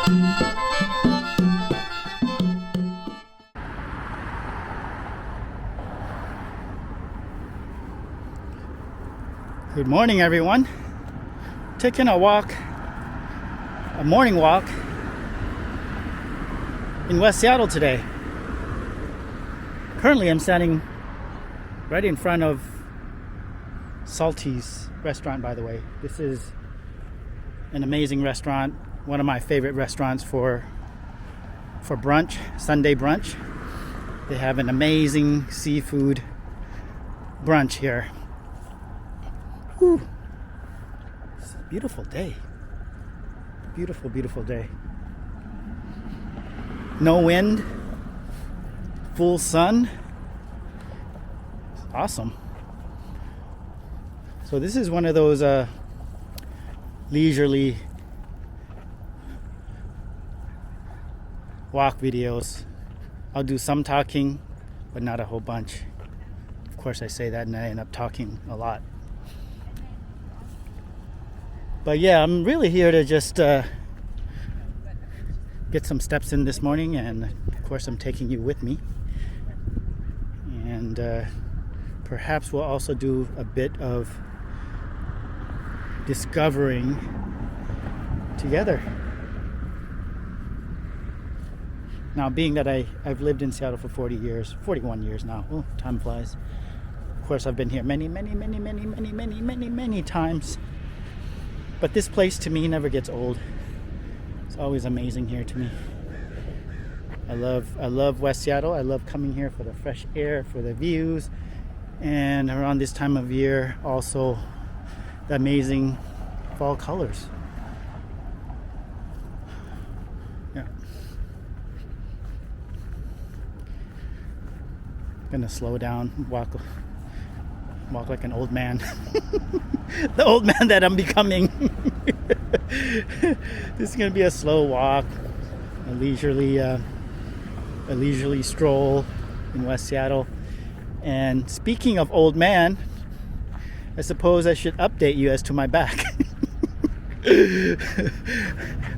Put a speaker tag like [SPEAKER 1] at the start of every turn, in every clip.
[SPEAKER 1] Good morning, everyone. Taking a walk, a morning walk in West Seattle today. Currently, I'm standing right in front of Salty's restaurant, by the way. This is an amazing restaurant, one of my favorite restaurants for brunch, Sunday brunch. They have an amazing seafood brunch here. Whew. It's a beautiful day. Beautiful, beautiful day. No wind. Full sun. It's awesome. So this is one of those leisurely walk videos. I'll do some talking, but not a whole bunch. Of course, I say that and I end up talking a lot. But yeah, I'm really here to just get some steps in this morning, and of course I'm taking you with me. And perhaps we'll also do a bit of discovering together. Now, being that I've lived in Seattle for 41 years now. Oh, time flies. Of course, I've been here many times. But this place to me never gets old. It's always amazing here to me. I love West Seattle. I love coming here for the fresh air, for the views, and around this time of year also the amazing fall colors. Yeah. Gonna slow down, walk like an old man. The old man that I'm becoming. This is going to be a slow walk, a leisurely stroll in West Seattle. And speaking of old man, I suppose I should update you as to my back.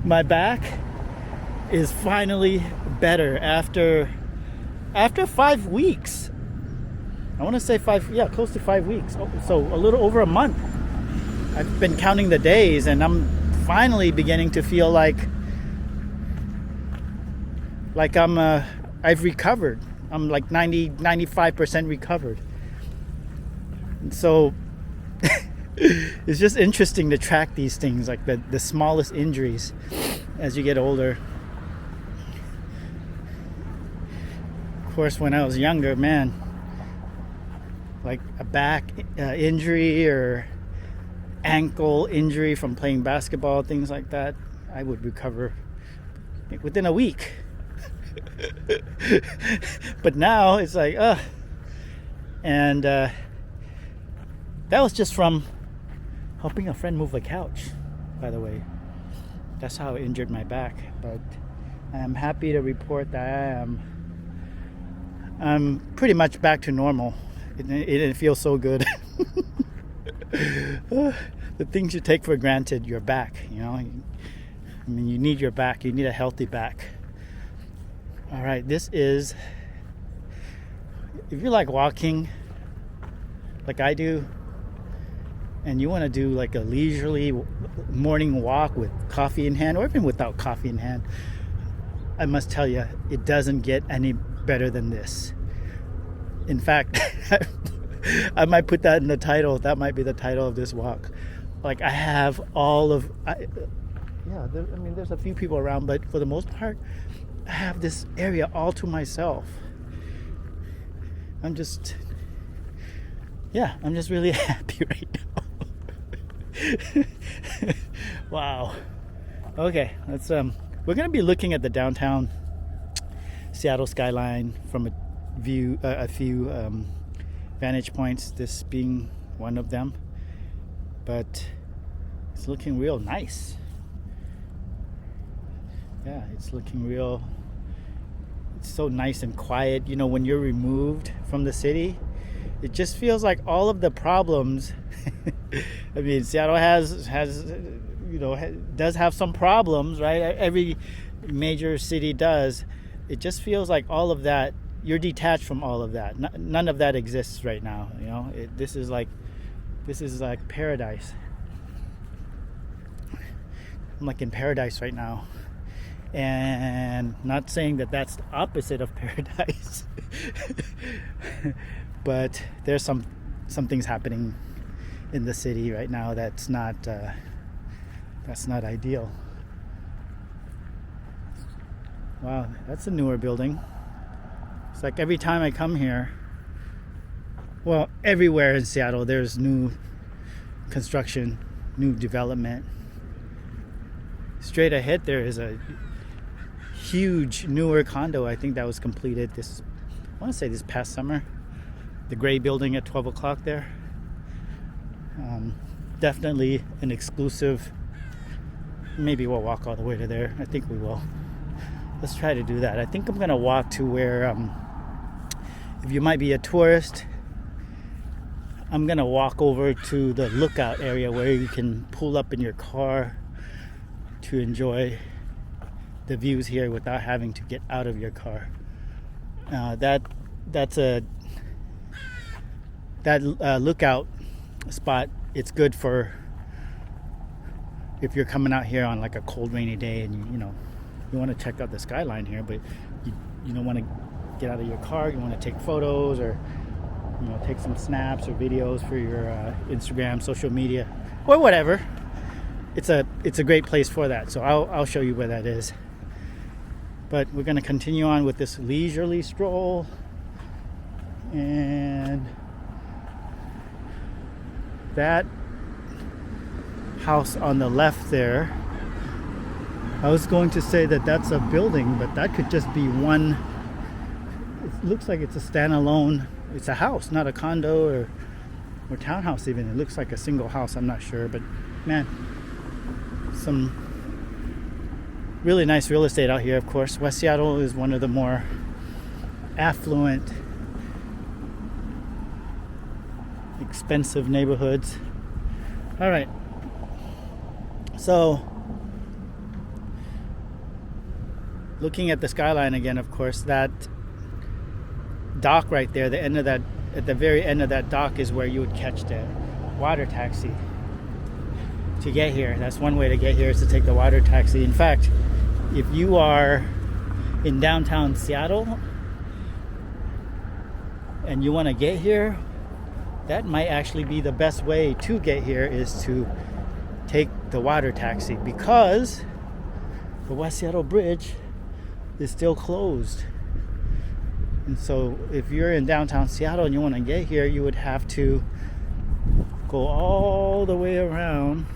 [SPEAKER 1] My back is finally better after 5 weeks. I want to say close to 5 weeks. So a little over a month. I've been counting the days, and I'm finally beginning to feel like I've recovered. I'm like 95% recovered. And so it's just interesting to track these things, like the smallest injuries as you get older. Of course, when I was younger, man, like a back injury or ankle injury from playing basketball, things like that, I would recover within a week. But now it's like, and that was just from helping a friend move a couch, by the way. That's how I injured my back. But I'm happy to report that I'm pretty much back to normal. It feels so good. The things you take for granted, your back, you know. I mean, you need your back. You need a healthy back. All right, this is, if you like walking like I do, and you want to do like a leisurely morning walk with coffee in hand, or even without coffee in hand, I must tell you, it doesn't get any better than this. In fact, I might put that in the title. That might be the title of this walk. Like, I have there's a few people around, but for the most part, I have this area all to myself. I'm just really happy right now. Wow. Okay, let's we're gonna be looking at the downtown Seattle skyline from a few vantage points, this being one of them. But it's looking real nice. Yeah, it's looking real. It's so nice and quiet. You know, when you're removed from the city, it just feels like all of the problems. I mean, Seattle has does have some problems, right? Every major city does. It just feels like all of that, you're detached from all of that. None of that exists right now. This is like paradise. I'm like in paradise right now, and not saying that that's the opposite of paradise, but there's some things happening in the city right now that's not ideal. Wow, that's a newer building. It's like every time I come here, well, everywhere in Seattle there's new construction, new development. Straight ahead there is a huge newer condo, I think that was completed this past summer. The gray building at 12 o'clock there. Definitely an exclusive. Maybe we'll walk all the way to there. I think we will. Let's try to do that. I think I'm going to walk to where, if you might be a tourist, I'm going to walk over to the lookout area where you can pull up in your car to enjoy the views here without having to get out of your car. That lookout spot, it's good for if you're coming out here on like a cold, rainy day and you want to check out the skyline here, but you don't want to get out of your car. You want to take photos or take some snaps or videos for your Instagram, social media, or whatever. It's a great place for that. So I'll show you where that is. But we're going to continue on with this leisurely stroll, and that house on the left there, I was going to say that that's a building, but that could just be one. It looks like it's a standalone. It's a house, not a condo or townhouse even. It looks like a single house. I'm not sure, but man, some really nice real estate out here. Of course, West Seattle is one of the more affluent, expensive neighborhoods. All right, so looking at the skyline again, of course, that dock right there, at the very end of that dock is where you would catch the water taxi to get here. That's one way to get here, is to take the water taxi. In fact, if you are in downtown Seattle and you want to get here, that might actually be the best way to get here, is to take the water taxi, because the West Seattle Bridge is still closed. And so if you're in downtown Seattle and you want to get here, you would have to go all the way around.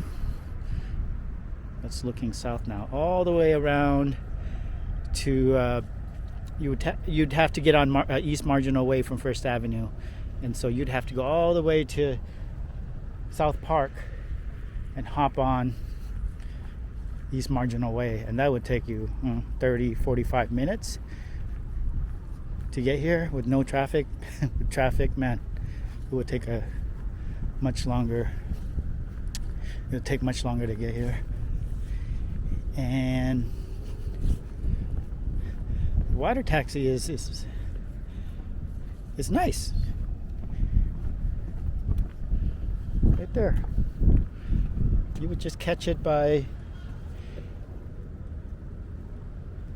[SPEAKER 1] That's looking south now. All the way around to you'd have to get on East Marginal Way from First Avenue, and so you'd have to go all the way to South Park and hop on East Marginal Way, and that would take you 30-45 minutes to get here with no traffic. With traffic, man, it would take much longer. It would take much longer to get here. And the water taxi is nice. Right there. You would just catch it by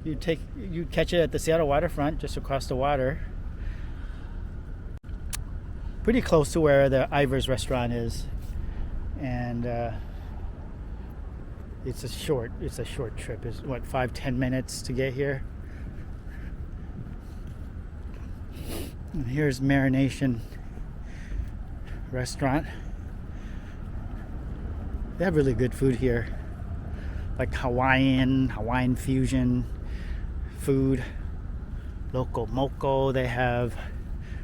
[SPEAKER 1] you'd catch it at the Seattle waterfront, just across the water. Pretty close to where the Ivar's restaurant is. And it's a short trip. It's 5-10 minutes to get here. And here's Marination Restaurant. They have really good food here, like Hawaiian fusion food, loco moco. They have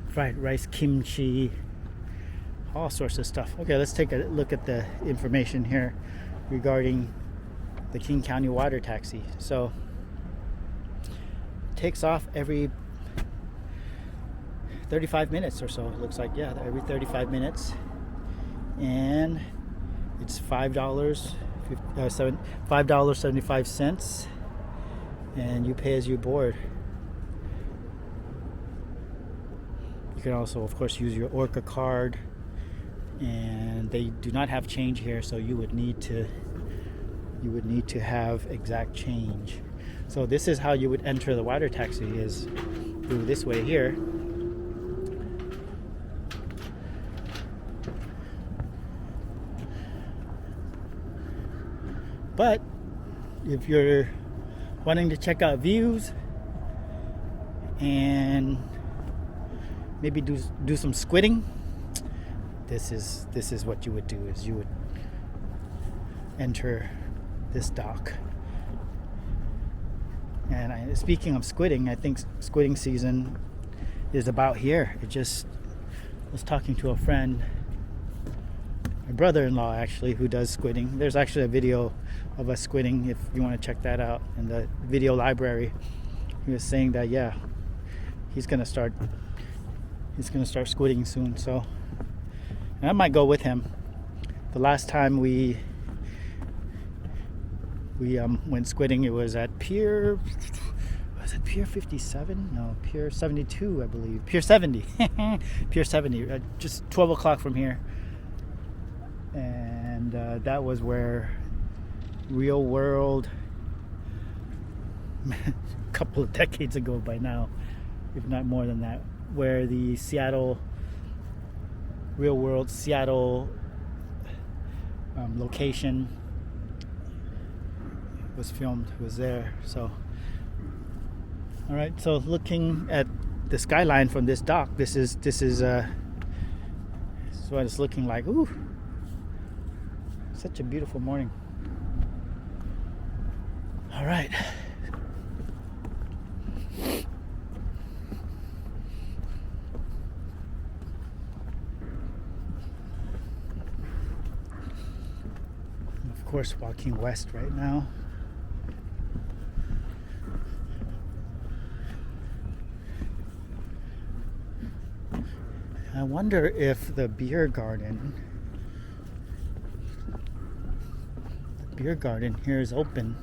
[SPEAKER 1] fried rice kimchi, all sorts of stuff. Okay, let's take a look at the information here regarding the King County water taxi. So it takes off every 35 minutes or so. It looks like, yeah, every 35 minutes. And it's $5 if $5.75, and you pay as you board. You can also, of course, use your Orca card, and they do not have change here, so you would need to have exact change. So this is how you would enter the water taxi, is through this way here. But if you're wanting to check out views and maybe do some squidding, this is what you would do, is you would enter this dock. And speaking of squidding, I think squidding season is about here. I was talking to a friend, my brother-in-law actually, who does squidding. There's actually a video of us squidding if you want to check that out in the video library. He was saying that, yeah, he's gonna start squidding soon. So, and I might go with him. The last time we went squidding, it was at Pier 57? No, Pier 72, I believe. Pier 70. Pier 70, just 12 o'clock from here. And that was where Real World, a couple of decades ago by now, if not more than that, where the Real World Seattle location was filmed, was there. So, all right, so looking at the skyline from this dock, this is what it's looking like. Ooh, such a beautiful morning. All right. Of course, walking west right now. I wonder if the beer garden here is open.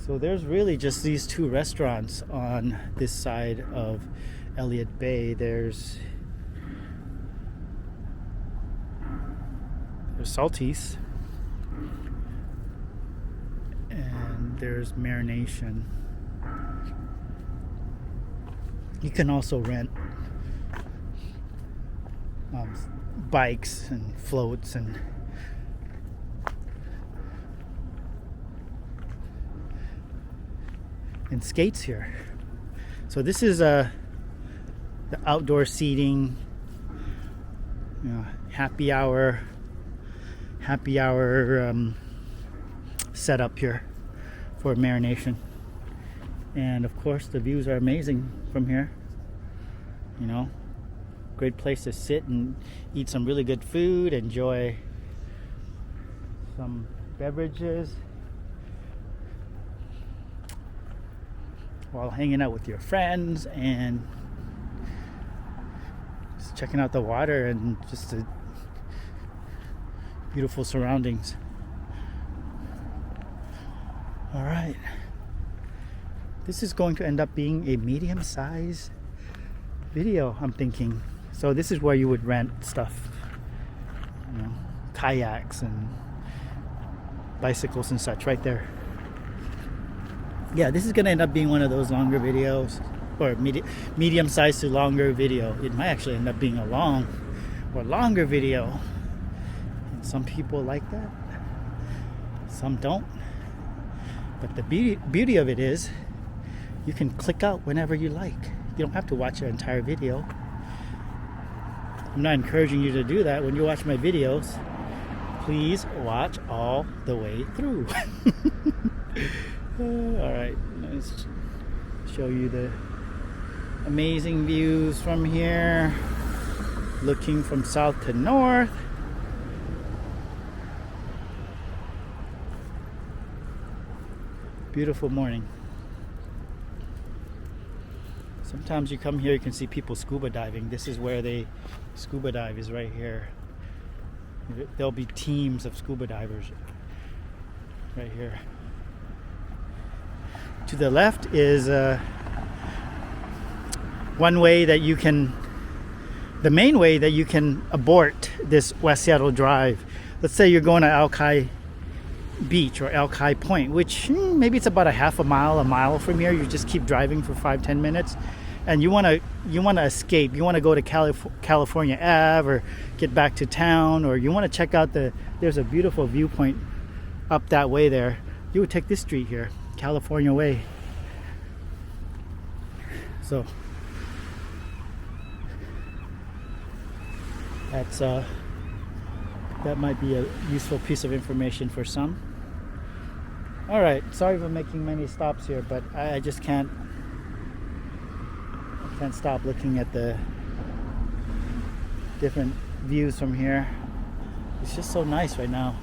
[SPEAKER 1] So there's really just these two restaurants on this side of Elliott Bay. There's Salty's and there's Marination. You can also rent bikes and floats and skates here. So this is the outdoor seating, happy hour setup here for Marination. And of course the views are amazing from here. Great place to sit and eat some really good food, enjoy some beverages while hanging out with your friends and just checking out the water and just the beautiful surroundings. All right, this is going to end up being a medium-sized video, I'm thinking. So this is where you would rent stuff, kayaks and bicycles and such, right there. Yeah, this is gonna end up being one of those longer videos, or medium-sized to longer video. It might actually end up being a long or longer video. And some people like that, some don't. But the beauty of it is you can click out whenever you like. You don't have to watch your entire video. I'm not encouraging you to do that. When you watch my videos, please watch all the way through. All right, let's show you the amazing views from here, looking from south to north. Beautiful morning. Sometimes you come here, you can see people scuba diving. This is where they scuba dive, is right here. There'll be teams of scuba divers right here. To the left is one way that you can, the main way that you can abort this West Seattle Drive. Let's say you're going to Alki Beach or Alki Point, which maybe it's about a half a mile from here. You just keep driving for 5-10 minutes, and you want to escape. You want to go to California Ave or get back to town, or you want to check out there's a beautiful viewpoint up that way there. You would take this street here, California Way. So that's that might be a useful piece of information for some. All right, sorry for making many stops here, but I just can't stop looking at the different views from here. It's just so nice right now.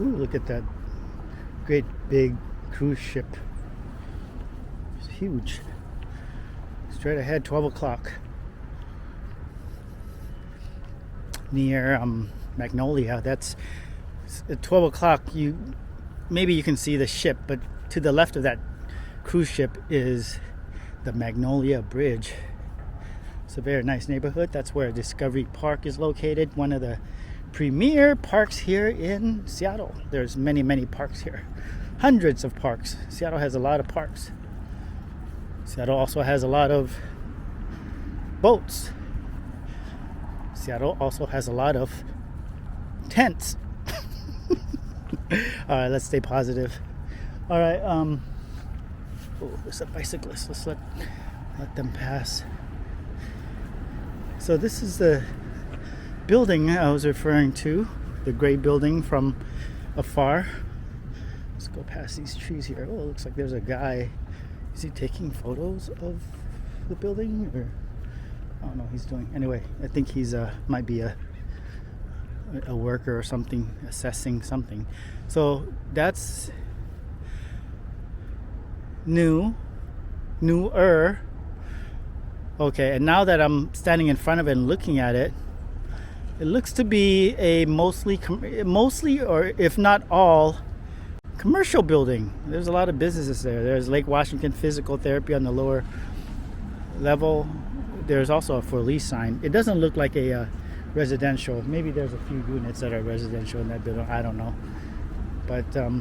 [SPEAKER 1] Ooh, look at that great big cruise ship. It's huge. Straight ahead, 12 o'clock. Near Magnolia. That's at 12 o'clock. Maybe you can see the ship, but to the left of that cruise ship is the Magnolia Bridge. It's a very nice neighborhood. That's where Discovery Park is located, one of the premier parks here in Seattle. There's many parks here, hundreds of parks. Seattle has a lot of parks. Seattle also has a lot of boats. Seattle also has a lot of tents. All right, let's stay positive. All right, oh, there's a bicyclist. Let's let them pass. So this is the building I was referring to, the gray building from afar. Let's go past these trees here. Oh, it looks like there's a guy. Is he taking photos of the building, or I don't know what he's doing. Anyway, I think he's might be a worker or something, assessing something. So that's newer. Okay, and now that I'm standing in front of it and looking at it, it looks to be a mostly, or if not all, commercial building. There's a lot of businesses there. There's Lake Washington Physical Therapy on the lower level. There's also a for lease sign. It doesn't look like a residential. Maybe there's a few units that are residential in that building. I don't know. But that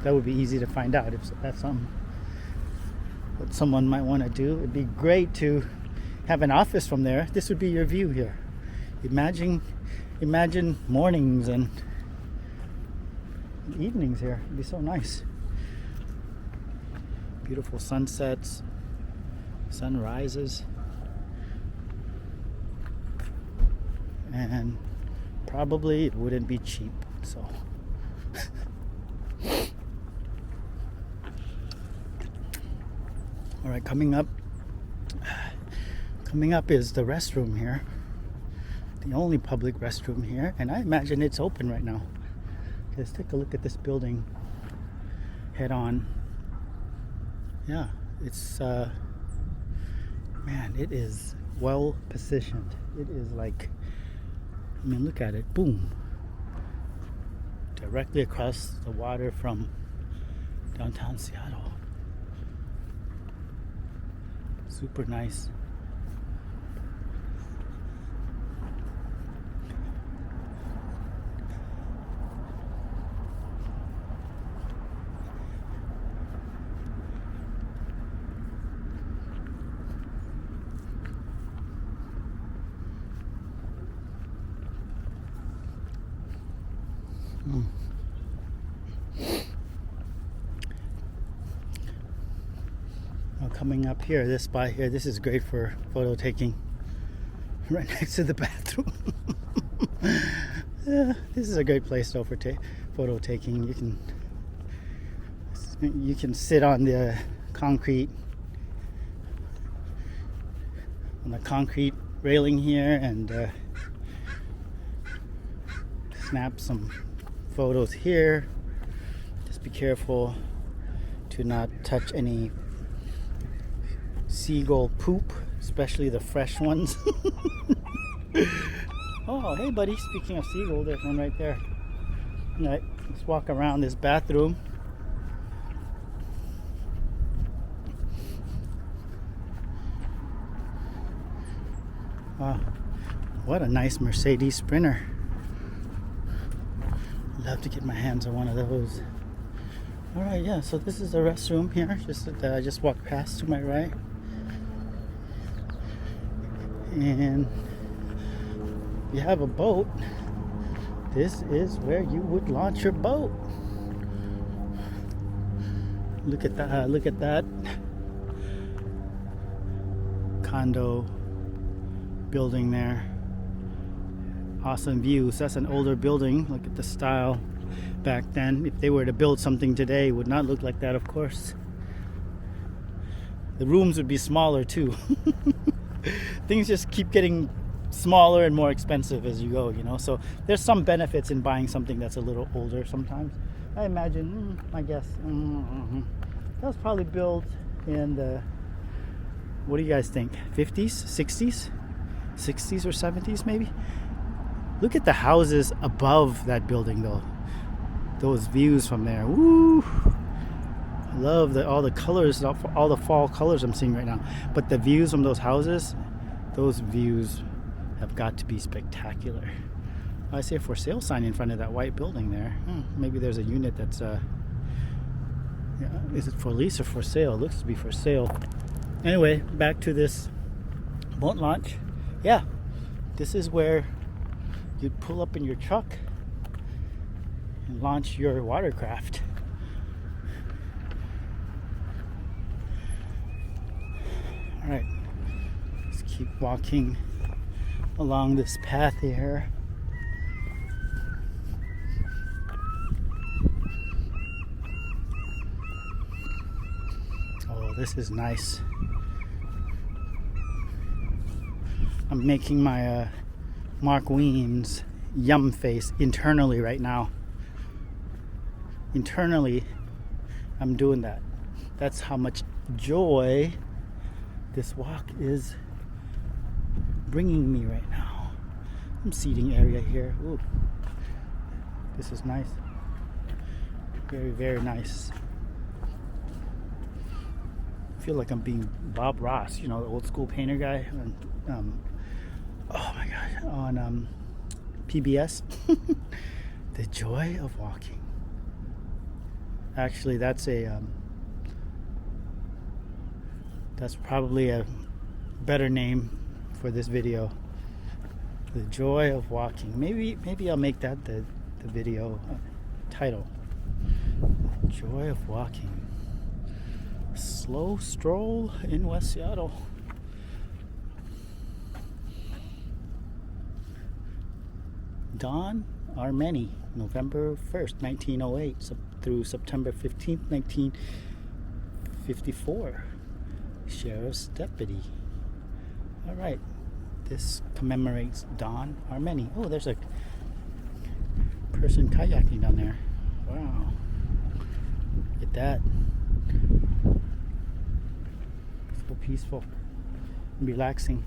[SPEAKER 1] would be easy to find out if that's what someone might want to do. It'd be great to have an office from there. This would be your view here. Imagine mornings and evenings here. It'd be so nice. Beautiful sunsets, sunrises, and probably it wouldn't be cheap. So all right, coming up is the restroom here, the only public restroom here, and I imagine it's open right now. Let's take a look at this building head on. Yeah, it's man, it is well positioned. It is like, I mean, look at it. Boom, directly across the water from downtown Seattle. Super nice. Mm. Well, coming up here, this spot here, this is great for photo taking. Right next to the bathroom. Yeah, this is a great place though for photo taking. You can sit on the concrete railing here and snap some photos here. Just be careful to not touch any seagull poop, especially the fresh ones. Oh, hey buddy, speaking of seagull, there's one right there. All right, let's walk around this bathroom. Wow, what a nice Mercedes Sprinter. Love to get my hands on one of those. All right, yeah, so this is the restroom here, just that I just walked past to my right. And you have a boat. This is where you would launch your boat. Look at that, look at that condo building there. Awesome views. That's an older building. Look at the style back then. If they were to build something today, it would not look like that, of course. The rooms would be smaller too. Things just keep getting smaller and more expensive as you go, you know. So there's some benefits in buying something that's a little older sometimes. I imagine, I guess, that was probably built in the, what do you guys think, 50s, 60s? 60s or 70s maybe? Look at the houses above that building though. Those views from there. Woo! I love all the colors, all the fall colors I'm seeing right now. But the views from those houses, those views have got to be spectacular. I see a for sale sign in front of that white building there. Maybe there's a unit that's yeah, is it for lease or for sale? It looks to be for sale. Anyway, back to this boat launch. Yeah, this is where you'd pull up in your truck and launch your watercraft. All right, let's keep walking along this path here. Oh, this is nice. I'm making my Mark Weems yum face internally right now. Internally, I'm doing that. That's how much joy this walk is bringing me right now. Some seating area here. Ooh, this is nice. Very, very nice. I feel like I'm being Bob Ross, you know, the old school painter guy. Oh my gosh, on PBS. The joy of walking. Actually, that's probably a better name for this video. The joy of walking. Maybe I'll make that the video title. Joy of walking. Slow stroll in West Seattle. Don Armeni, November 1st, 1908 through September 15th, 1954. Sheriff's deputy. All right. This commemorates Don Armeni. Oh, there's a person kayaking down there. Wow. Look at that. So peaceful and relaxing.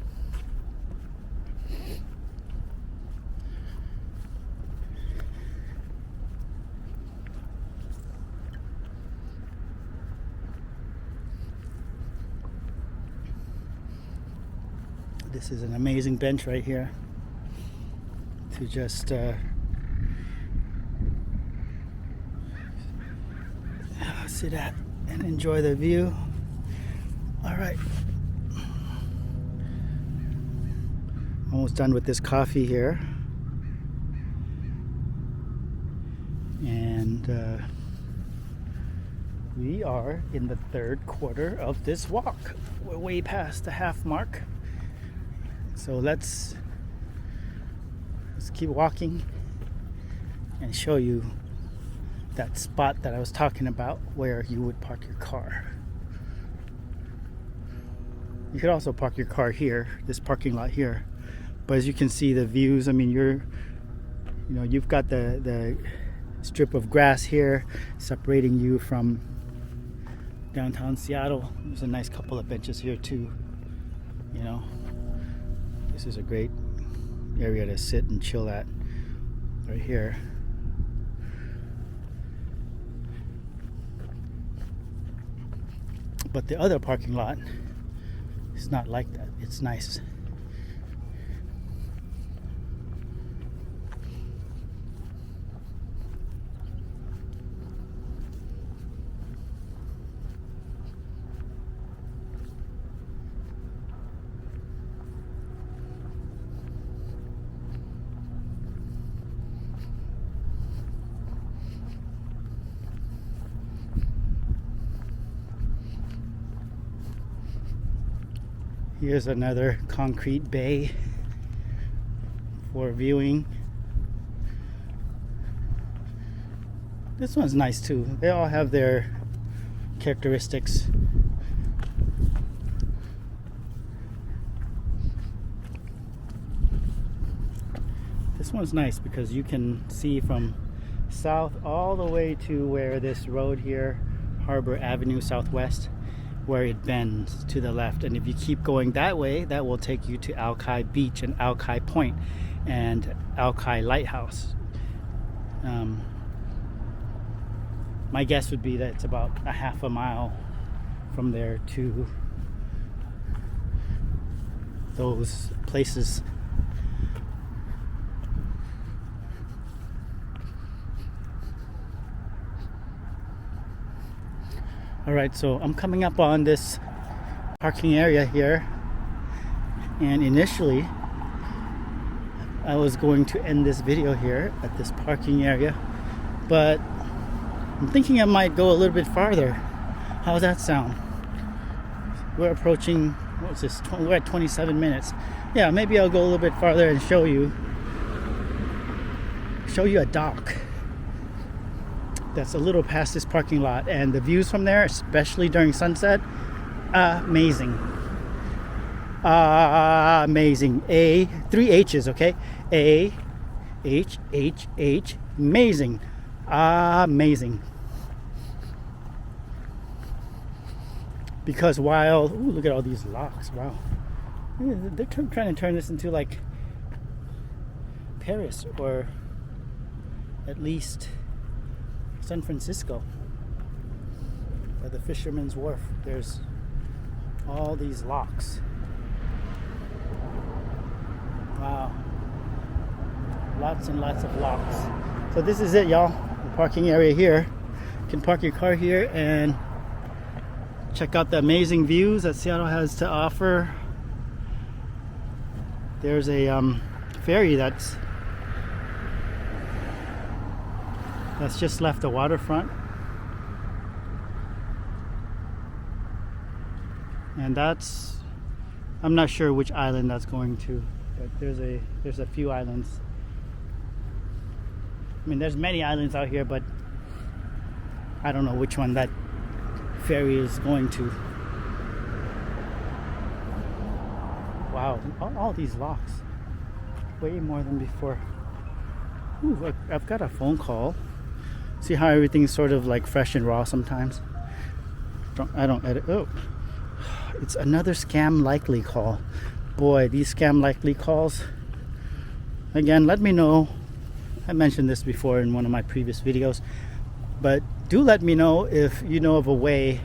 [SPEAKER 1] This is an amazing bench right here to just sit at and enjoy the view. All right, almost done with this coffee here. And we are in the third quarter of this walk. We're way past the half mark. So let's keep walking and show you that spot that I was talking about where you would park your car. You could also park your car here, this parking lot here. But as you can see, the views, I mean, you've got the strip of grass here separating you from downtown Seattle. There's a nice couple of benches here too. You know, this is a great area to sit and chill at right here. But the other parking lot is not like that. It's nice. Here's another concrete bay for viewing. This one's nice too. They all have their characteristics. This one's nice because you can see from south all the way to where this road here, Harbor Avenue Southwest, where it bends to the left. And if you keep going that way, that will take you to Alki Beach and Alki Point and Alki Lighthouse. My guess would be that it's about a half a mile from there to those places. Alright, so I'm coming up on this parking area here, and initially I was going to end this video here at this parking area, but I'm thinking I might go a little bit farther. How's that sound? We're approaching, what's this? We're at 27 minutes. Yeah, maybe I'll go a little bit farther and show you a dock that's a little past this parking lot, and the views from there, especially during sunset, amazing. Amazing. Three H's, okay? A-H-H-H, amazing. Amazing. Because while, ooh, look at all these locks, wow. They're trying to turn this into like Paris, or at least San Francisco, by the Fisherman's Wharf. There's all these locks. Wow. Lots and lots of locks. So this is it, y'all. The parking area here. You can park your car here and check out the amazing views that Seattle has to offer. There's a ferry that's just left the waterfront, and I'm not sure which island that's going to, but there's a few islands. I mean, there's many islands out here, but I don't know which one that ferry is going to. Wow, all these locks, way more than before. Ooh, I've got a phone call. See how everything's sort of like fresh and raw sometimes? I don't edit. Oh, it's another scam likely call. Boy, these scam likely calls. Again, let me know. I mentioned this before in one of my previous videos, but do let me know if you know of a way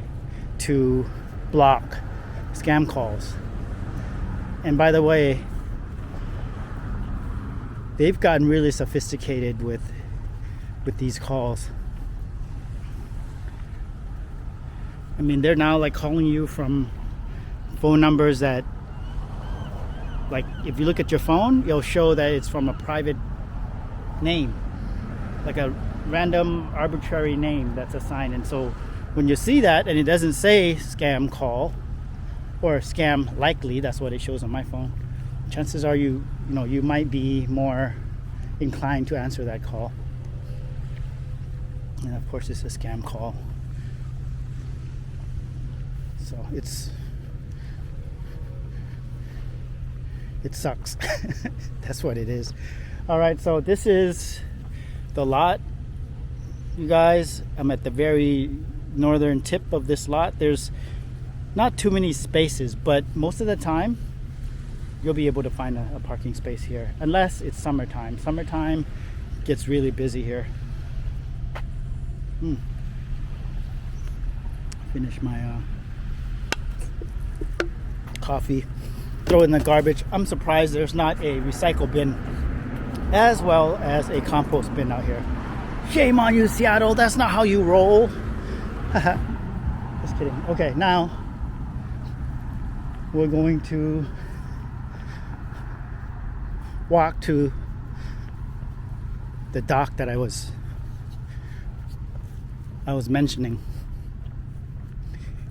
[SPEAKER 1] to block scam calls. And by the way, they've gotten really sophisticated with these calls. I mean, they're now like calling you from phone numbers that, like, if you look at your phone, it'll show that it's from a private name, like a random arbitrary name that's assigned. And so when you see that and it doesn't say scam call or scam likely, that's what it shows on my phone, chances are you might be more inclined to answer that call. And of course it's a scam call. So it sucks. That's what it is. All right, so this is the lot, you guys. I'm at the very northern tip of this lot. There's not too many spaces, but most of the time you'll be able to find a parking space here, unless it's summertime. Summertime gets really busy here. Finish my coffee, throw it in the garbage. I'm surprised there's not a recycle bin as well as a compost bin out here. Shame on you, Seattle. That's not how you roll. Just kidding. Okay, now we're going to walk to the dock that I was mentioning.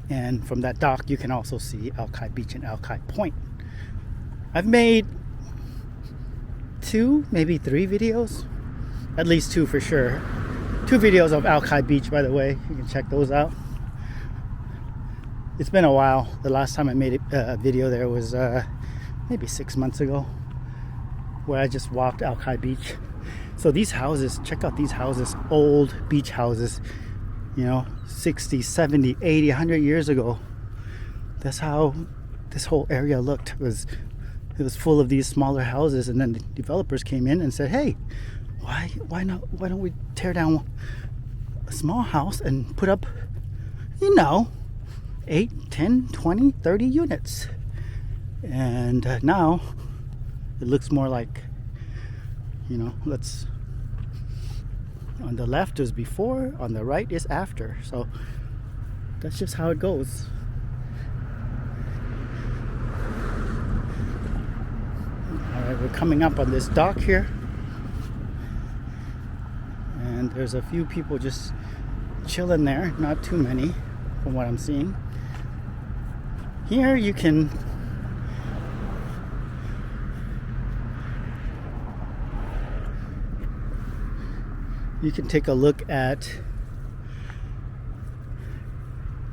[SPEAKER 1] And from that dock you can also see Alki Beach and Alki Point. I've made 2, maybe 3 videos, at least 2 for sure. 2 videos of Alki Beach, by the way. You can check those out. It's been a while. The last time I made a video there was maybe 6 months ago, where I just walked Alki Beach. So these houses, check out these houses, old beach houses, 60, 70, 80, 100 years ago. That's how this whole area looked. It was full of these smaller houses, and then the developers came in and said, hey, why don't we tear down a small house and put up 8, 10, 20, 30 units. And now it looks more like, let's, on the left is before, on the right is after. So that's just how it goes. All right, we're coming up on this dock here, and there's a few people just chilling there, not too many from what I'm seeing. Here you can take a look at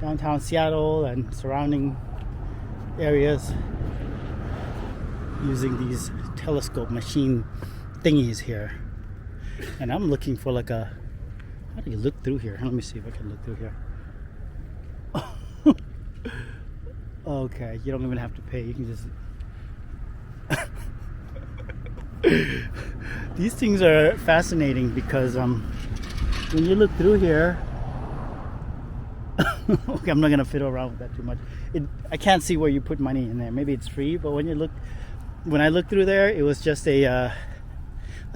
[SPEAKER 1] downtown Seattle and surrounding areas using these telescope machine thingies here. And I'm looking for like how do you look through here? Let me see if I can look through here. Okay, you don't even have to pay. You can just these things are fascinating because when you look through here, okay, I'm not gonna fiddle around with that too much. I can't see where you put money in there. Maybe it's free, but when I looked through there, it was just a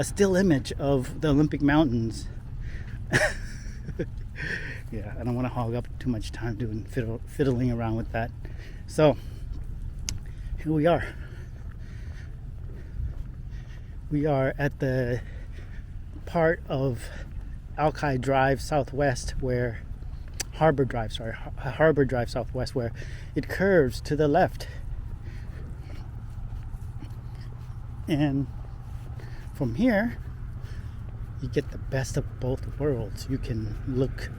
[SPEAKER 1] still image of the Olympic Mountains. Yeah, I don't want to hog up too much time doing fiddling around with that. So here we are. We are at the part of Alki Drive Southwest where Harbor Drive Southwest, where it curves to the left. And from here, you get the best of both worlds. You can look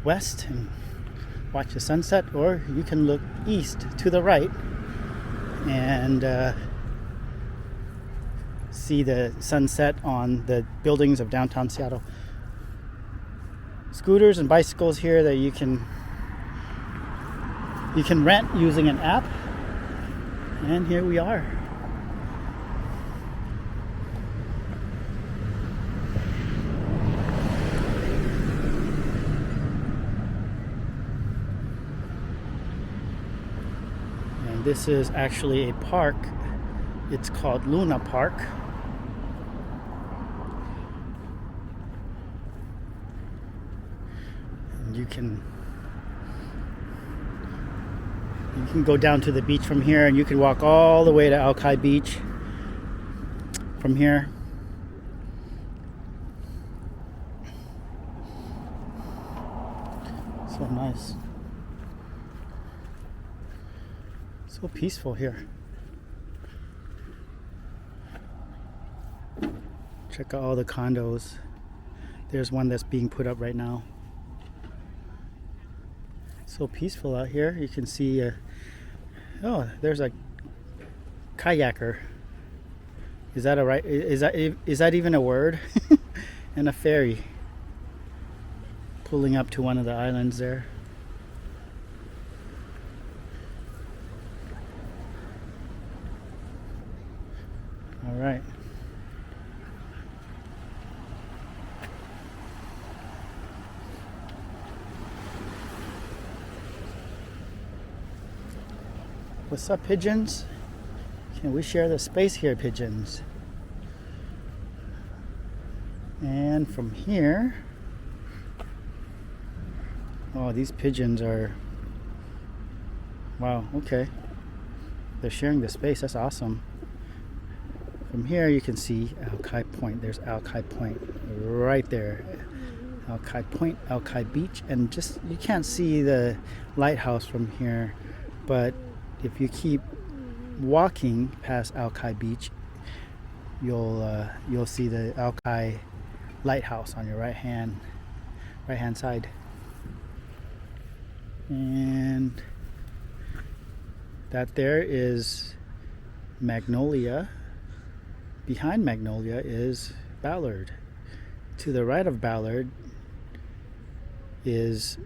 [SPEAKER 1] west and watch the sunset, or you can look east to the right and see the sunset on the buildings of downtown Seattle. Scooters and bicycles here that you can rent using an app. And here we are. And this is actually a park. It's called Luna Park. You can go down to the beach from here, and you can walk all the way to Alki Beach from here. nice. So peaceful here. Check out all the condos. There's one that's being put up right now. So peaceful out here. You can see, oh, there's a kayaker. Is that is that even a word? And a ferry pulling up to one of the islands there. All right. What's up, pigeons? Can we share the space here, pigeons? And from here, oh, these pigeons are, wow, okay. They're sharing the space, that's awesome. From here you can see Alki Point. There's Alki Point right there. Alki Point, Alki Beach, and just, you can't see the lighthouse from here, but if you keep walking past Alki Beach, you'll see the Alki lighthouse on your right hand side. And that there is Magnolia. Behind Magnolia is Ballard. To the right of Ballard is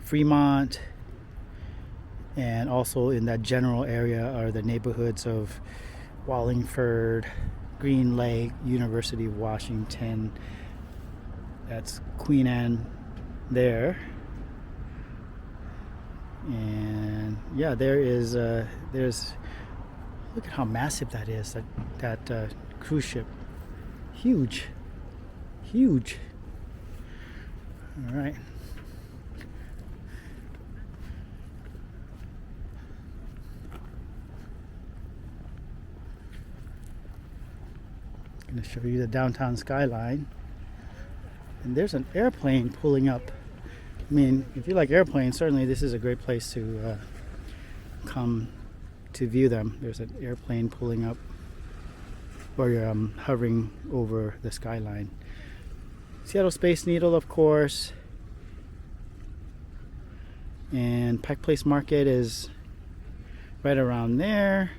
[SPEAKER 1] Fremont, and also in that general area are the neighborhoods of Wallingford, Green Lake, University of Washington. That's Queen Anne there. And yeah, there's look at how massive that is, that cruise ship. Huge. All right. I'm going to show you the downtown skyline. And there's an airplane pulling up. I mean, if you like airplanes, certainly this is a great place to come to view them. There's an airplane pulling up, or you're hovering over the skyline. Seattle Space Needle, of course. And Pike Place Market is right around there.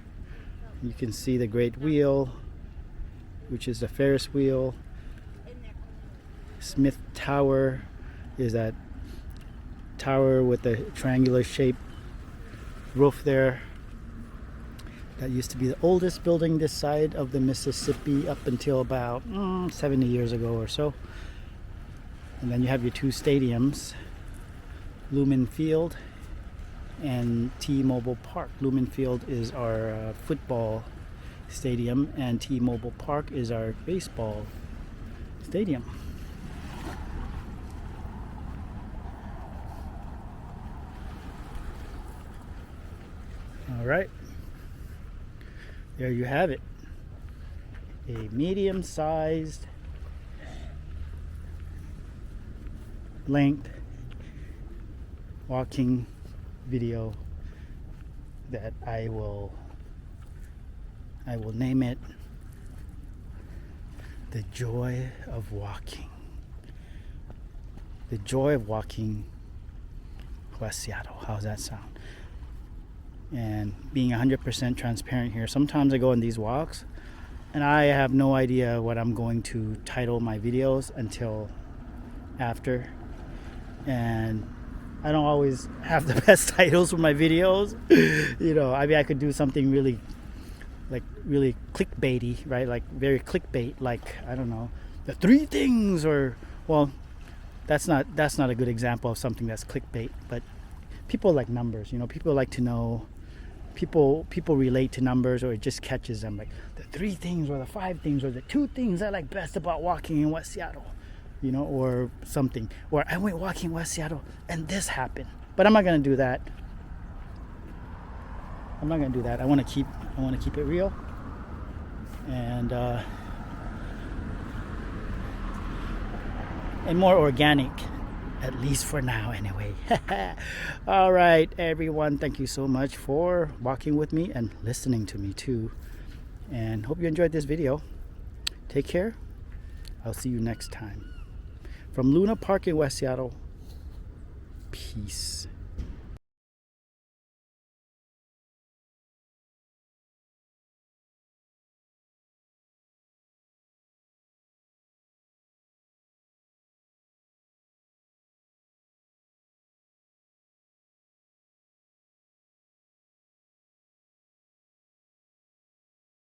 [SPEAKER 1] You can see the Great Wheel, which is the Ferris wheel. Smith Tower is that tower with the triangular shaped roof there. That used to be the oldest building this side of the Mississippi up until about 70 years ago or so. And then you have your two stadiums, Lumen Field and T-Mobile Park. Lumen Field is our football stadium, and T-Mobile Park is our baseball stadium. All right, there you have it. A medium-sized length walking video that I will name it The Joy of Walking. The Joy of Walking West Seattle. How's that sound? And being 100% transparent here, sometimes I go on these walks and I have no idea what I'm going to title my videos until after, and I don't always have the best titles for my videos. You know, I mean, I could do something really clickbaity, right? Like very clickbait, like, I don't know, the 3 things, or, well, that's not a good example of something that's clickbait. But people like numbers, you know, people like to know. People relate to numbers, or it just catches them, like the 3 things or the 5 things or the 2 things I like best about walking in West Seattle, you know, or something. Or I went walking in West Seattle and this happened. But I'm not gonna do that. I want to keep it real and more organic. At least for now, anyway. All right, everyone. Thank you so much for walking with me and listening to me too. And hope you enjoyed this video. Take care. I'll see you next time. From Luna Park in West Seattle. Peace.